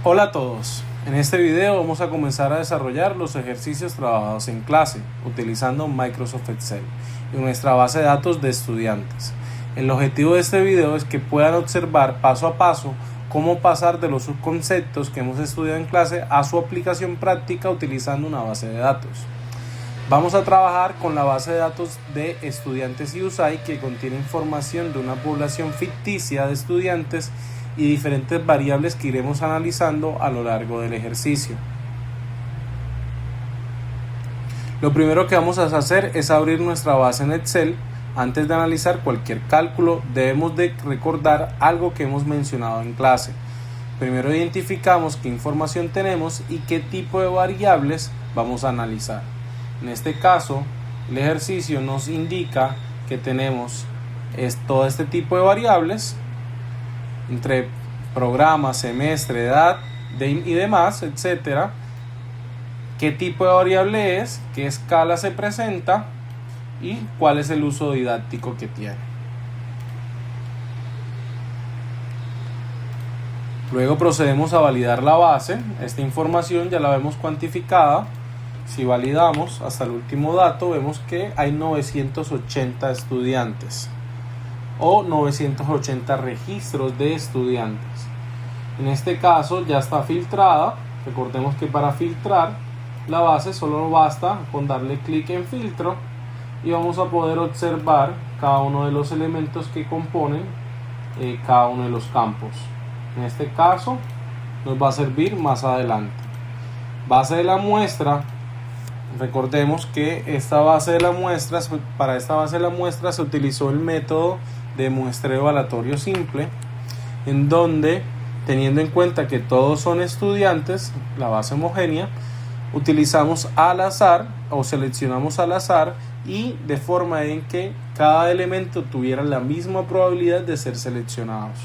Hola a todos, en este video vamos a comenzar a desarrollar los ejercicios trabajados en clase utilizando Microsoft Excel y nuestra base de datos de estudiantes. El objetivo de este video es que puedan observar paso a paso cómo pasar de los subconceptos que hemos estudiado en clase a su aplicación práctica utilizando una base de datos. Vamos a trabajar con la base de datos de estudiantes y USAID, que contiene información de una población ficticia de estudiantes y diferentes variables que iremos analizando a lo largo del ejercicio. Lo primero que vamos a hacer es abrir nuestra base en Excel. Antes de analizar cualquier cálculo, debemos de recordar algo que hemos mencionado en clase. Primero identificamos qué información tenemos y qué tipo de variables vamos a analizar. En este caso, el ejercicio nos indica que tenemos todo este tipo de variables entre programa, semestre, edad y demás, etcétera. Qué tipo de variable es, qué escala se presenta y cuál es el uso didáctico que tiene. Luego procedemos a validar la base. Esta información ya la vemos cuantificada. Si validamos hasta el último dato, vemos que hay 980 estudiantes o 980 registros de estudiantes. En este caso ya está filtrada. Recordemos que para filtrar la base solo basta con darle clic en filtro y vamos a poder observar cada uno de los elementos que componen cada uno de los campos. En este caso nos va a servir más adelante. Base de la muestra. Recordemos que para esta base de la muestra se utilizó el método de muestreo aleatorio simple, en donde, teniendo en cuenta que todos son estudiantes, la base homogénea, utilizamos al azar o seleccionamos al azar y de forma en que cada elemento tuviera la misma probabilidad de ser seleccionados.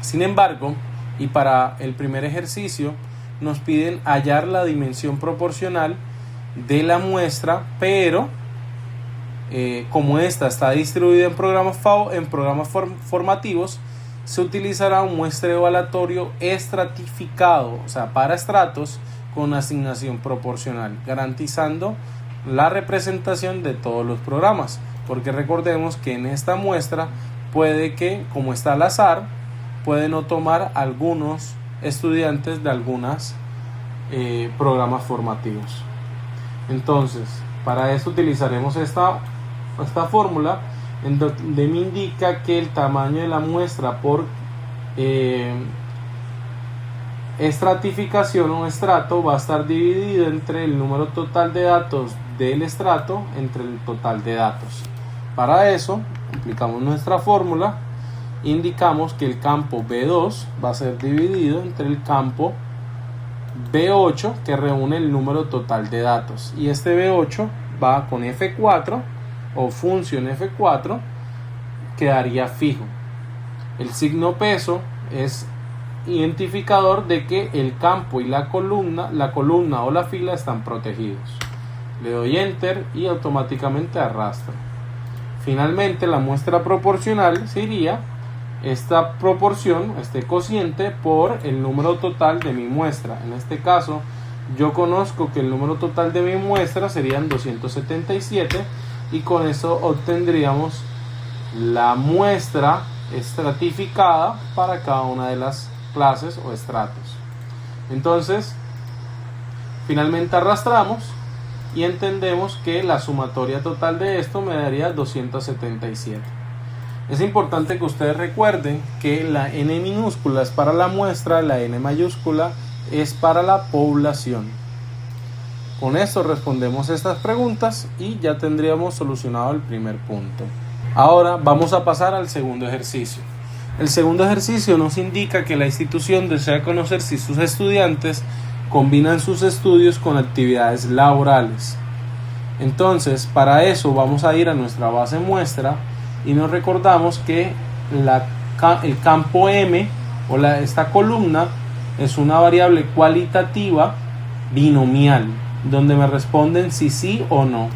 Sin embargo, y para el primer ejercicio, nos piden hallar la dimensión proporcional de la muestra, pero como esta está distribuida en programas formativos, se utilizará un muestreo aleatorio estratificado, o sea, para estratos con asignación proporcional, garantizando la representación de todos los programas, porque recordemos que en esta muestra puede que, como está al azar, puede no tomar algunos estudiantes de algunos programas formativos. Entonces, para eso utilizaremos esta fórmula, en donde me indica que el tamaño de la muestra por estratificación o estrato va a estar dividido entre el número total de datos del estrato entre el total de datos. Para eso aplicamos nuestra fórmula. Indicamos que el campo B2 va a ser dividido entre el campo B8, que reúne el número total de datos, y este B8 va con F4 o función F4, quedaría fijo. El signo peso es identificador de que el campo y la columna o la fila están protegidos. Le doy enter y automáticamente arrastra. Finalmente, la muestra proporcional sería esta proporción, este cociente, por el número total de mi muestra. En este caso, yo conozco que el número total de mi muestra serían 277 y con eso obtendríamos la muestra estratificada para cada una de las clases o estratos. Entonces, finalmente arrastramos y entendemos que la sumatoria total de esto me daría 277. Es importante que ustedes recuerden que la N minúscula es para la muestra, la N mayúscula es para la población. Con esto respondemos estas preguntas y ya tendríamos solucionado el primer punto. Ahora vamos a pasar al segundo ejercicio. El segundo ejercicio nos indica que la institución desea conocer si sus estudiantes combinan sus estudios con actividades laborales. Entonces, para eso vamos a ir a nuestra base muestra y nos recordamos que el campo M o esta columna es una variable cualitativa binomial, donde me responden si sí o no,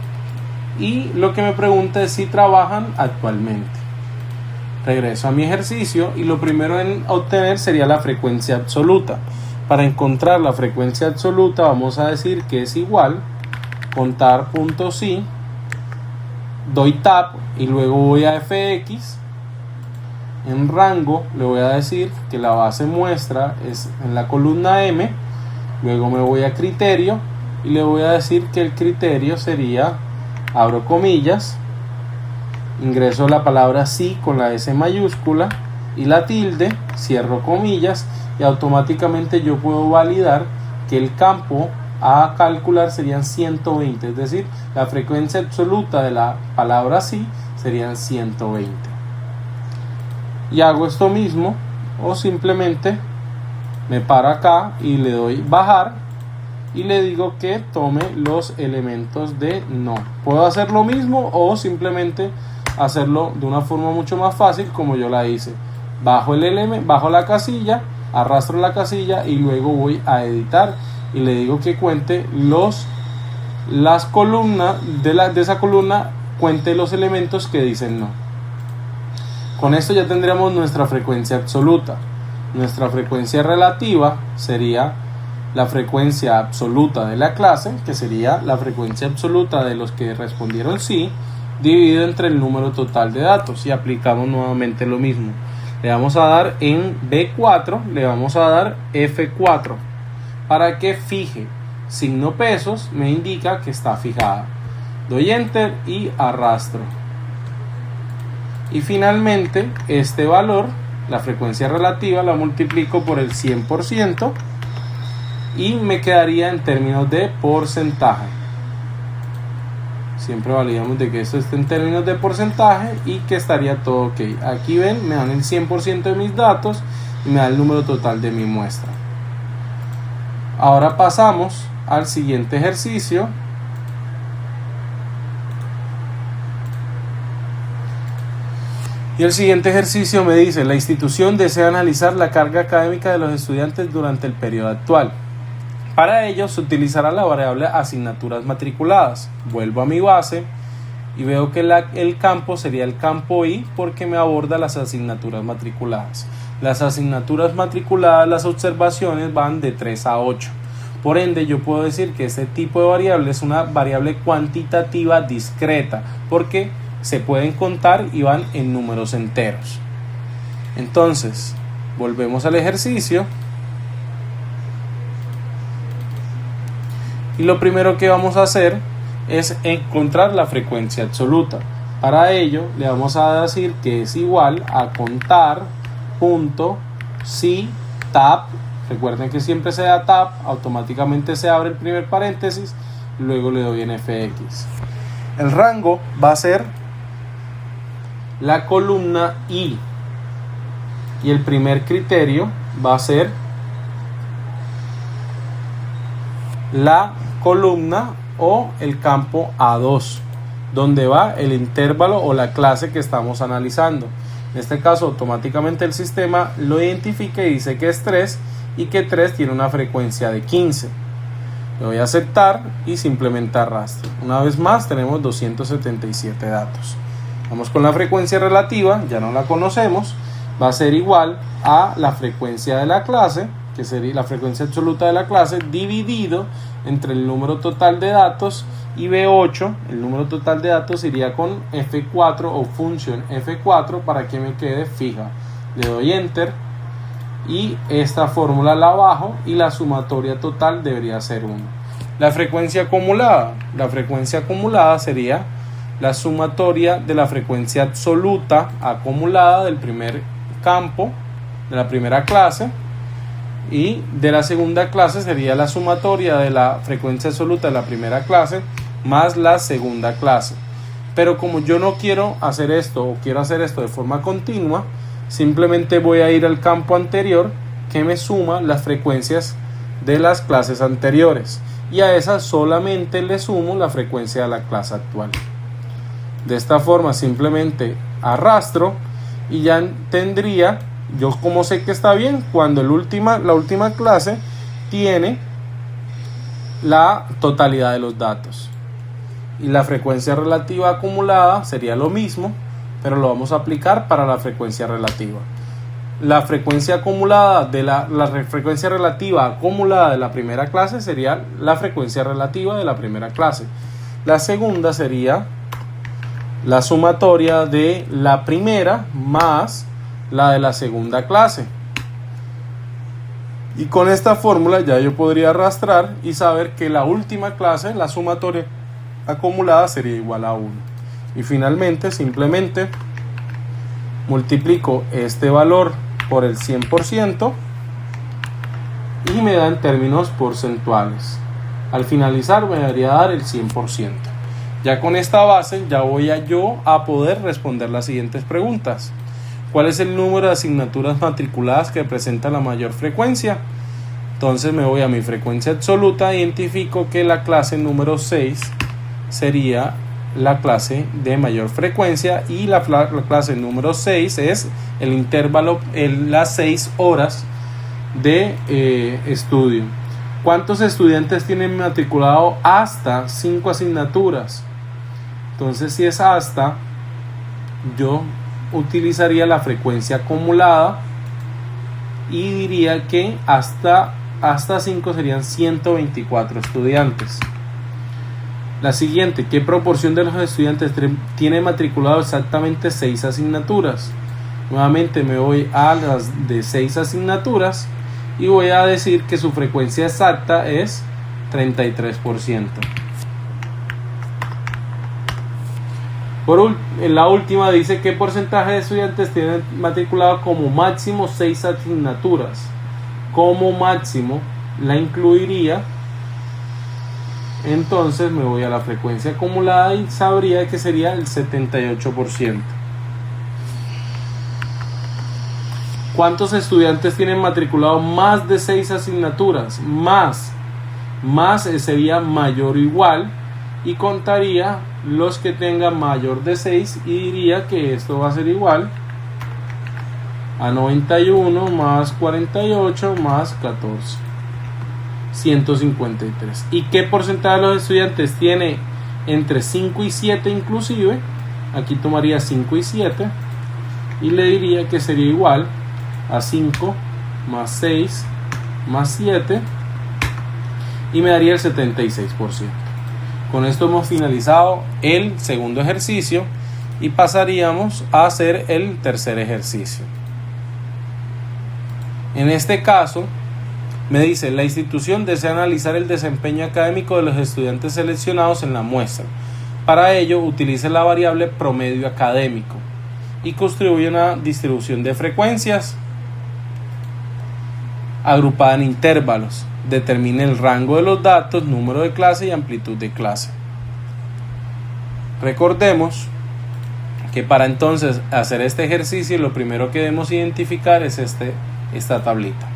y lo que me pregunta es si trabajan actualmente. Regreso a mi ejercicio y lo primero en obtener sería la frecuencia absoluta. Para encontrar la frecuencia absoluta vamos a decir que es igual contar puntos sí, doy tab y luego voy a fx. En rango le voy a decir que la base muestra es en la columna M, luego me voy a criterio y le voy a decir que el criterio sería, abro comillas, ingreso la palabra sí con la S mayúscula y la tilde, cierro comillas y automáticamente yo puedo validar que el campo a calcular serían 120, es decir, la frecuencia absoluta de la palabra sí serían 120. Y hago esto mismo o simplemente me paro acá y le doy bajar y le digo que tome los elementos de no. Puedo hacer lo mismo o simplemente hacerlo de una forma mucho más fácil como yo la hice. Bajo la casilla, arrastro la casilla y luego voy a editar y le digo que cuente las columnas de esa columna, cuente los elementos que dicen no. Con esto ya tendríamos nuestra frecuencia absoluta. Nuestra frecuencia relativa sería la frecuencia absoluta de la clase, que sería la frecuencia absoluta de los que respondieron sí, dividido entre el número total de datos. Y aplicamos nuevamente lo mismo. Le vamos a dar en B4, le vamos a dar F4 para que fije signo pesos, me indica que está fijada. Doy enter y arrastro. Y finalmente este valor, la frecuencia relativa, la multiplico por el 100% y me quedaría en términos de porcentaje. Siempre validamos de que esto esté en términos de porcentaje y que estaría todo ok. Aquí ven, me dan el 100% de mis datos y me da el número total de mi muestra. Ahora pasamos al siguiente ejercicio. Y el siguiente ejercicio me dice: la institución desea analizar la carga académica de los estudiantes durante el periodo actual. Para ello se utilizará la variable asignaturas matriculadas. Vuelvo a mi base y veo que el campo sería el campo I porque me aborda las asignaturas matriculadas. Las asignaturas matriculadas, las observaciones van de 3 a 8. Por ende, yo puedo decir que este tipo de variable es una variable cuantitativa discreta porque se pueden contar y van en números enteros. Entonces, volvemos al ejercicio. Y lo primero que vamos a hacer es encontrar la frecuencia absoluta. Para ello le vamos a decir que es igual a contar punto si tab. Recuerden que siempre se da tab, automáticamente se abre el primer paréntesis, luego le doy en fx. El rango va a ser la columna I y el primer criterio va a ser la columna o el campo A2, donde va el intervalo o la clase que estamos analizando. En este caso automáticamente el sistema lo identifica y dice que es 3 y que 3 tiene una frecuencia de 15. Le voy a aceptar y simplemente arrastro. Una vez más tenemos 277 datos. Vamos con la frecuencia relativa, ya no la conocemos, va a ser igual a la frecuencia de la clase, que sería la frecuencia absoluta de la clase, dividido entre el número total de datos y B8, el número total de datos iría con F4 o función F4 para que me quede fija. Le doy enter y esta fórmula la bajo y la sumatoria total debería ser 1. La frecuencia acumulada sería la sumatoria de la frecuencia absoluta acumulada del primer campo de la primera clase y de la segunda clase sería la sumatoria de la frecuencia absoluta de la primera clase más la segunda clase. Pero como yo no quiero hacer esto o quiero hacer esto de forma continua, simplemente voy a ir al campo anterior que me suma las frecuencias de las clases anteriores y a esas solamente le sumo la frecuencia de la clase actual. De esta forma simplemente arrastro y ya tendría, yo como sé que está bien, cuando la última clase tiene la totalidad de los datos. Y la frecuencia relativa acumulada sería lo mismo, pero lo vamos a aplicar para la frecuencia relativa. La frecuencia acumulada de la frecuencia relativa acumulada de la primera clase sería la frecuencia relativa de la primera clase. La segunda sería la sumatoria de la primera más la de la segunda clase. Y con esta fórmula ya yo podría arrastrar y saber que la última clase, la sumatoria acumulada, sería igual a 1. Y finalmente simplemente multiplico este valor por el 100% y me da en términos porcentuales. Al finalizar me debería dar el 100%. Ya con esta base ya voy a poder responder las siguientes preguntas. ¿Cuál es el número de asignaturas matriculadas que presenta la mayor frecuencia? Entonces me voy a mi frecuencia absoluta, identifico que la clase número 6 sería la clase de mayor frecuencia y la clase número 6 es el intervalo, las 6 horas de estudio. ¿Cuántos estudiantes tienen matriculado hasta 5 asignaturas? Entonces, si es hasta, yo utilizaría la frecuencia acumulada y diría que hasta 5 serían 124 estudiantes. La siguiente, ¿qué proporción de los estudiantes tiene matriculado exactamente 6 asignaturas? Nuevamente me voy a las de 6 asignaturas y voy a decir que su frecuencia exacta es 33%. La última dice qué porcentaje de estudiantes tienen matriculado como máximo 6 asignaturas. Como máximo la incluiría. Entonces me voy a la frecuencia acumulada y sabría que sería el 78%. ¿Cuántos estudiantes tienen matriculado más de 6 asignaturas? Más sería mayor o igual y contaría los que tengan mayor de 6 y diría que esto va a ser igual a 91 más 48 más 14, 153. ¿Y qué porcentaje de los estudiantes tiene entre 5 y 7 inclusive? Aquí tomaría 5 y 7 y le diría que sería igual a 5 más 6 más 7 y me daría el 76%. Con esto hemos finalizado el segundo ejercicio y pasaríamos a hacer el tercer ejercicio. En este caso me dice: la institución desea analizar el desempeño académico de los estudiantes seleccionados en la muestra. Para ello utilice la variable promedio académico y construye una distribución de frecuencias agrupada en intervalos. Determine el rango de los datos, número de clase y amplitud de clase. Recordemos que para entonces hacer este ejercicio lo primero que debemos identificar es esta tablita.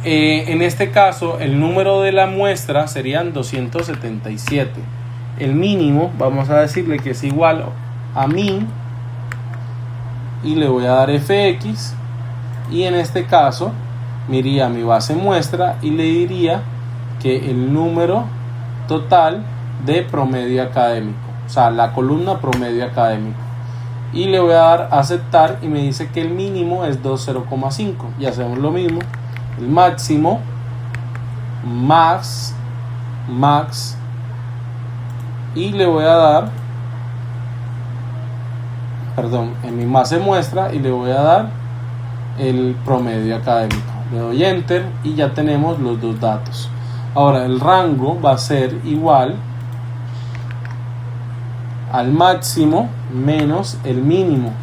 En este caso el número de la muestra serían 277. El mínimo vamos a decirle que es igual a min y le voy a dar fx, y en este caso me iría a mi base muestra y le diría que el número total de promedio académico, o sea, la columna promedio académico, y le voy a dar aceptar y me dice que el mínimo es 20,5. y hacemos lo mismo, el máximo max y le voy a dar en mi base muestra y le voy a dar el promedio académico. Le doy enter y ya tenemos los dos datos. Ahora el rango va a ser igual al máximo menos el mínimo.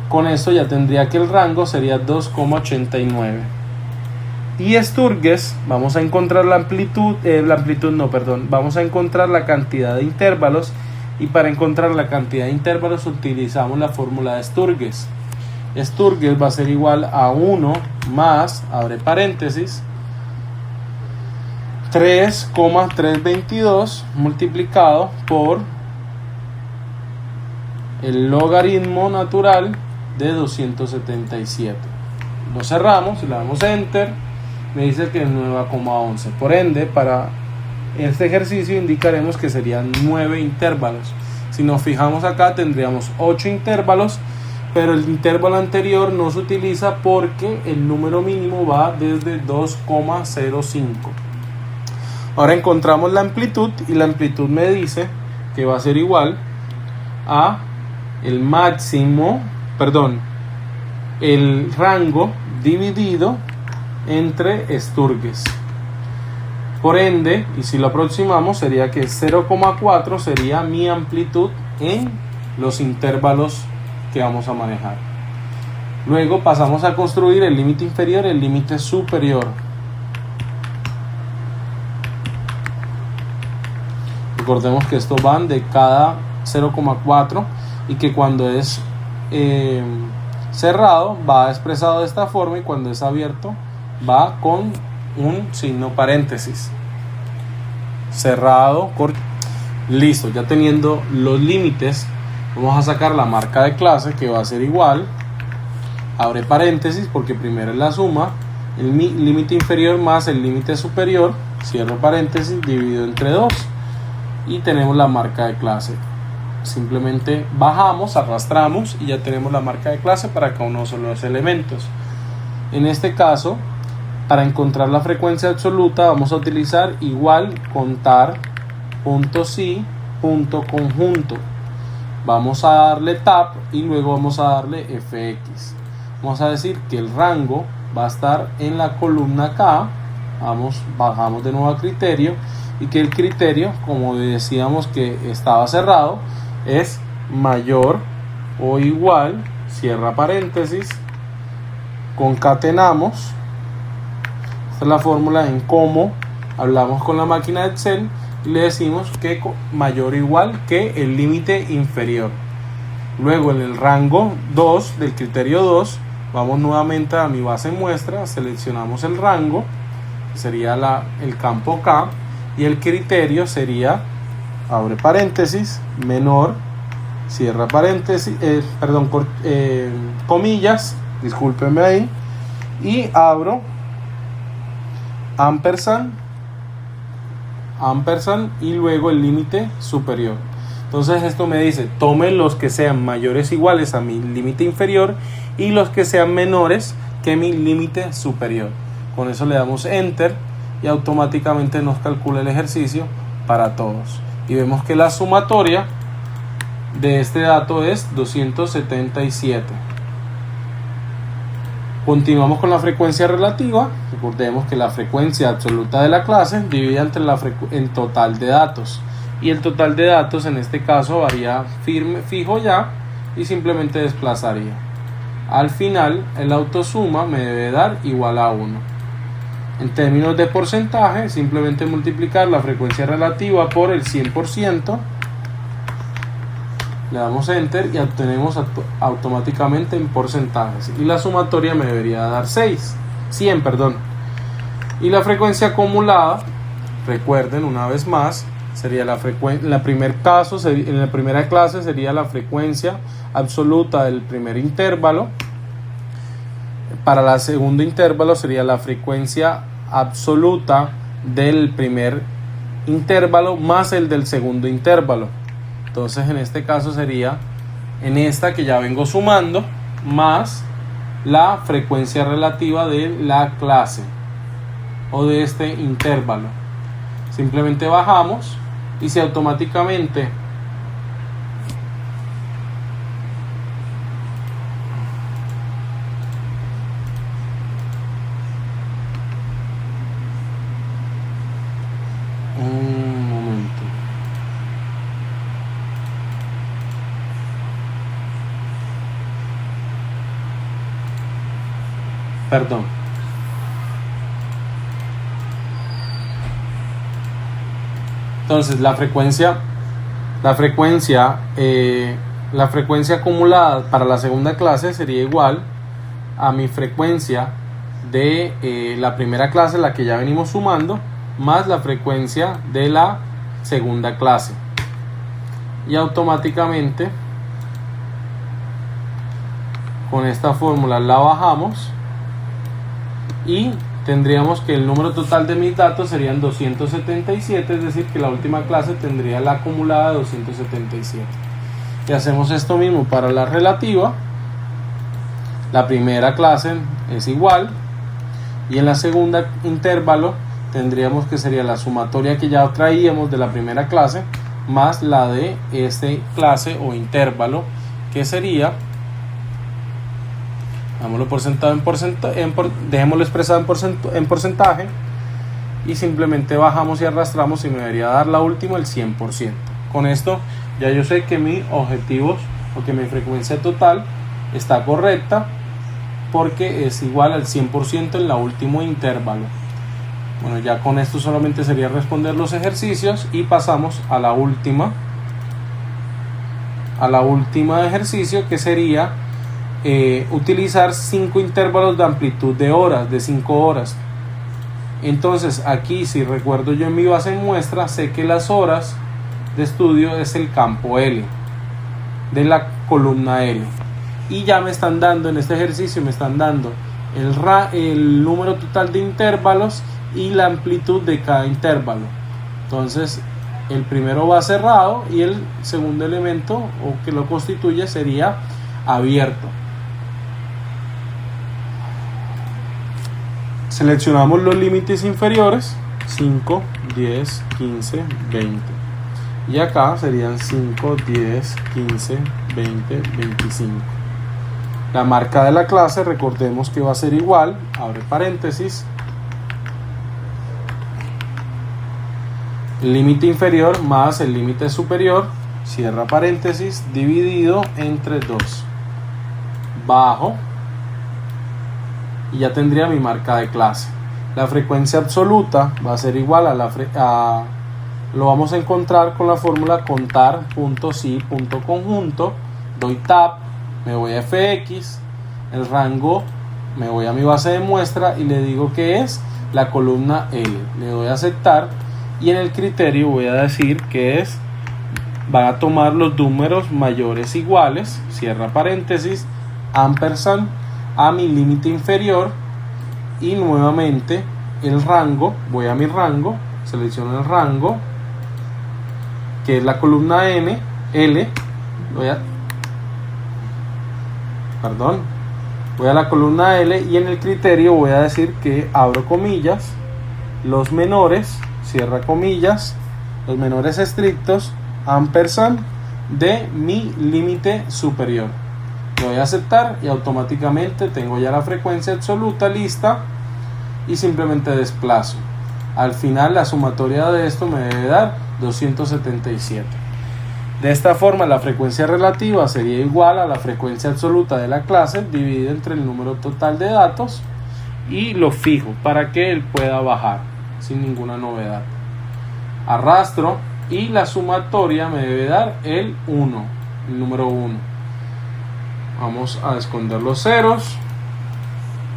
Con esto ya tendría que el rango sería 2,89. Y Sturges vamos a encontrar vamos a encontrar la cantidad de intervalos, y para encontrar la cantidad de intervalos utilizamos la fórmula de Sturges. Sturges va a ser igual a 1 más, abre paréntesis, 3,322 multiplicado por el logaritmo natural de 277. Lo cerramos y le damos enter. Me dice que es 9,11. Por ende, para este ejercicio indicaremos que serían 9 intervalos. Si nos fijamos acá tendríamos 8 intervalos, pero el intervalo anterior no se utiliza porque el número mínimo va desde 2,05. Ahora encontramos la amplitud y la amplitud me dice que va a ser igual a el rango dividido entre Sturges. Por ende, y si lo aproximamos, sería que 0,4 sería mi amplitud en los intervalos que vamos a manejar. Luego pasamos a construir el límite inferior y el límite superior. Recordemos que estos van de cada 0,4 y que cuando es cerrado va expresado de esta forma y cuando es abierto va con un signo paréntesis. Cerrado, corto. Listo, ya teniendo los límites, vamos a sacar la marca de clase que va a ser igual, abre paréntesis porque primero es la suma, el límite inferior más el límite superior, cierro paréntesis, dividido entre 2 y tenemos la marca de clase. Simplemente bajamos, arrastramos y ya tenemos la marca de clase para cada uno de los elementos. En este caso, para encontrar la frecuencia absoluta vamos a utilizar igual contar punto sí punto conjunto. Vamos a darle tab y luego vamos a darle fx. Vamos a decir que el rango va a estar en la columna K. Bajamos de nuevo a criterio y que el criterio, como decíamos que estaba cerrado, es mayor o igual, cierra paréntesis, concatenamos. Esta es la fórmula en cómo hablamos con la máquina de Excel y le decimos que mayor o igual que el límite inferior. Luego en el rango 2 del criterio 2 vamos nuevamente a mi base muestra, seleccionamos el rango, sería el campo K, y el criterio sería, abre paréntesis, menor, cierra paréntesis, comillas, discúlpenme ahí, y abro ampersand y luego el límite superior. Entonces esto me dice, tome los que sean mayores o iguales a mi límite inferior y los que sean menores que mi límite superior. Con eso le damos enter y automáticamente nos calcula el ejercicio para todos. Y vemos que la sumatoria de este dato es 277. Continuamos con la frecuencia relativa. Recordemos que la frecuencia absoluta de la clase divide entre el total de datos. Y el total de datos en este caso varía fijo ya y simplemente desplazaría. Al final el autosuma me debe dar igual a 1. En términos de porcentaje, simplemente multiplicar la frecuencia relativa por el 100%. Le damos enter y obtenemos automáticamente en porcentajes. Y la sumatoria me debería dar 100. Y la frecuencia acumulada, recuerden una vez más, sería en la primera clase sería la frecuencia absoluta del primer intervalo. Para el segundo intervalo sería la frecuencia absoluta del primer intervalo más el del segundo intervalo. Entonces en este caso sería en esta que ya vengo sumando más la frecuencia relativa de la clase o de este intervalo. Simplemente bajamos y si automáticamente entonces la frecuencia acumulada para la segunda clase sería igual a mi frecuencia de la primera clase, la que ya venimos sumando, más la frecuencia de la segunda clase. Y automáticamente con esta fórmula la bajamos y tendríamos que el número total de mis datos serían 277, es decir, que la última clase tendría la acumulada de 277. Y hacemos esto mismo para la relativa. La primera clase es igual, y en la segunda intervalo tendríamos que sería la sumatoria que ya traíamos de la primera clase más la de este clase o intervalo, que sería, dámoslo por sentado dejémoslo expresado en porcentaje, y simplemente bajamos y arrastramos y me debería dar la última, el 100%. Con esto ya yo sé que mi objetivo o que mi frecuencia total está correcta, porque es igual al 100% en la último intervalo. Bueno, ya con esto solamente sería responder los ejercicios y pasamos a la última ejercicio, que sería utilizar 5 intervalos de amplitud de horas, de 5 horas. Entonces aquí, si recuerdo yo en mi base de muestra, sé que las horas de estudio es el campo L de la columna L, y ya me están dando en este ejercicio, me están dando el número total de intervalos y la amplitud de cada intervalo. Entonces el primero va cerrado y el segundo elemento o que lo constituye sería abierto. Seleccionamos los límites inferiores, 5, 10, 15, 20, y acá serían 5, 10, 15, 20, 25. La marca de la clase, recordemos que va a ser igual, abre paréntesis, el límite inferior más el límite superior, cierra paréntesis, dividido entre 2, bajo, y ya tendría mi marca de clase. La frecuencia absoluta va a ser igual lo vamos a encontrar con la fórmula contar.si.conjunto, doy tab, me voy a fx, el rango, me voy a mi base de muestra y le digo que es la columna L, le doy a aceptar, y en el criterio voy a decir que es, van a tomar los números mayores iguales, cierra paréntesis, ampersand, a mi límite inferior, y nuevamente el rango, voy a mi rango, selecciono el rango, que es la columna L, voy a la columna L, y en el criterio voy a decir que abro comillas, los menores, cierra comillas, los menores estrictos, ampersand, de mi límite superior. Le voy a aceptar y automáticamente tengo ya la frecuencia absoluta lista, y simplemente desplazo. Al final la sumatoria de esto me debe dar 277. De esta forma la frecuencia relativa sería igual a la frecuencia absoluta de la clase dividida entre el número total de datos, y lo fijo para que él pueda bajar sin ninguna novedad. Arrastro y la sumatoria me debe dar el 1, el número 1. Vamos a esconder los ceros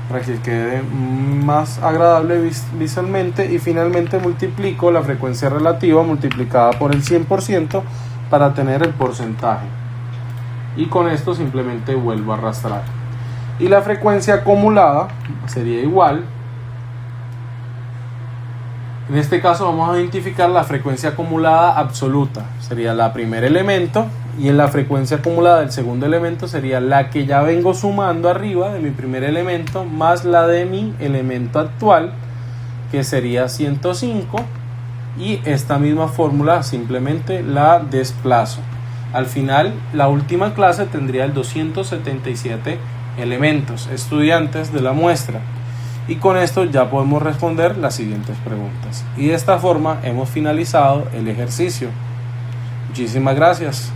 para que quede más agradable visualmente, y finalmente multiplico la frecuencia relativa multiplicada por el 100% para tener el porcentaje, y con esto simplemente vuelvo a arrastrar, y la frecuencia acumulada sería igual. En este caso vamos a identificar la frecuencia acumulada absoluta, sería la primer elemento, y en la frecuencia acumulada del segundo elemento sería la que ya vengo sumando arriba de mi primer elemento más la de mi elemento actual, que sería 105, y esta misma fórmula simplemente la desplazo. Al final la última clase tendría el 277 elementos estudiantes de la muestra, y con esto ya podemos responder las siguientes preguntas, y de esta forma hemos finalizado el ejercicio. Muchísimas gracias.